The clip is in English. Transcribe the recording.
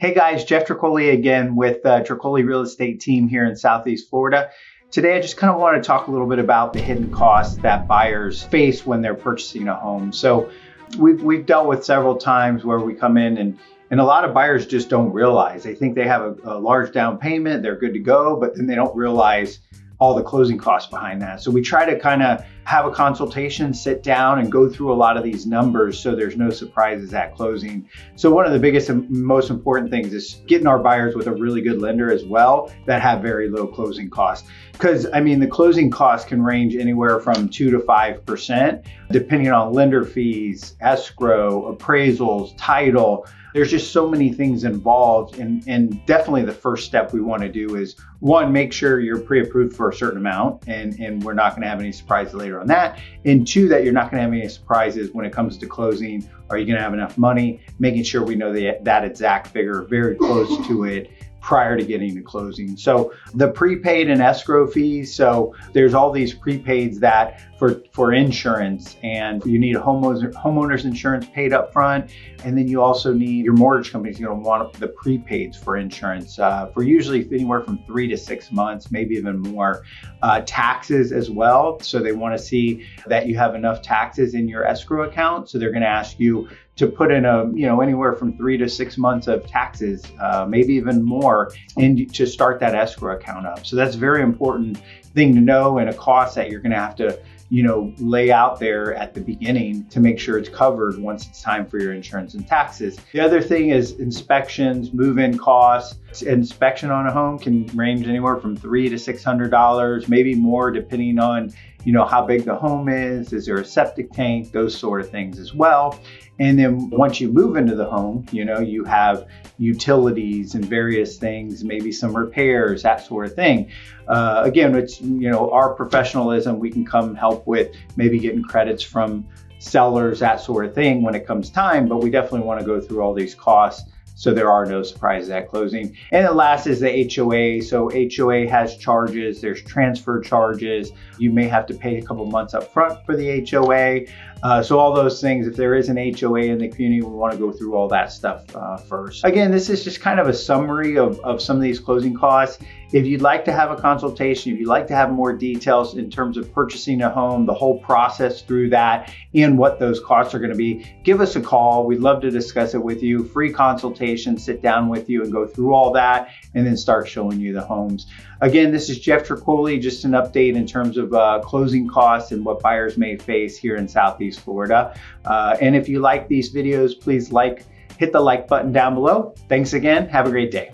Hey guys, Jeff Tricoli again with Tricoli Real Estate team here in Southeast Florida. Today I just kind of want to talk a little bit about the hidden costs that buyers face when they're purchasing a home. So we've dealt with several times where we come in and a lot of buyers just don't realize. They think they have a large down payment, they're good to go, but then they don't realize all the closing costs behind that. So we try to kind of have a consultation, sit down and go through a lot of these numbers so there's no surprises at closing. So one of the biggest and most important things is getting our buyers with a really good lender as well that have very low closing costs. Because I mean, the closing costs can range anywhere from 2 to 5%, depending on lender fees, escrow, appraisals, title. There's just so many things involved, and definitely the first step we want to do is, one, make sure you're pre-approved for a certain amount and we're not going to have any surprises later on that, and two, that you're not going to have any surprises when it comes to closing. Are you going to have enough money? Making sure we know that exact figure, very close to it, prior to getting to closing. So the prepaid and escrow fees, so there's all these prepaids that for insurance, and you need a homeowner's insurance paid up front, and then you also need your mortgage company's going to want the prepaids for insurance for usually anywhere from 3 to 6 months, maybe even more. Taxes as well, so they want to see that you have enough taxes in your escrow account, so they're going to ask you to put in anywhere from 3 to 6 months of taxes, maybe even more, and to start that escrow account up. So that's a very important thing to know, and a cost that you're going to have to lay out there at the beginning to make sure it's covered once it's time for your insurance and taxes. The other thing is inspections, move-in costs. Inspection on a home can range anywhere from $300 to $600, maybe more, depending on how big the home is there a septic tank, those sort of things as well. And then once you move into the home, you have utilities and various things, maybe some repairs, that sort of thing. Again, it's, our professionalism, we can come help with maybe getting credits from sellers, that sort of thing when it comes time, but we definitely want to go through all these costs so there are no surprises at closing. And the last is the HOA. So HOA has charges, there's transfer charges. You may have to pay a couple months up front for the HOA. So all those things, if there is an HOA in the community, we want to go through all that stuff first. Again, this is just kind of a summary of some of these closing costs. If you'd like to have a consultation, if you'd like to have more details in terms of purchasing a home, the whole process through that, and what those costs are going to be, give us a call. We'd love to discuss it with you. Free consultation, sit down with you and go through all that, and then start showing you the homes. Again, this is Jeff Tricoli, just an update in terms of closing costs and what buyers may face here in Southeast Florida. And if you like these videos, please hit the like button down below. Thanks again. Have a great day.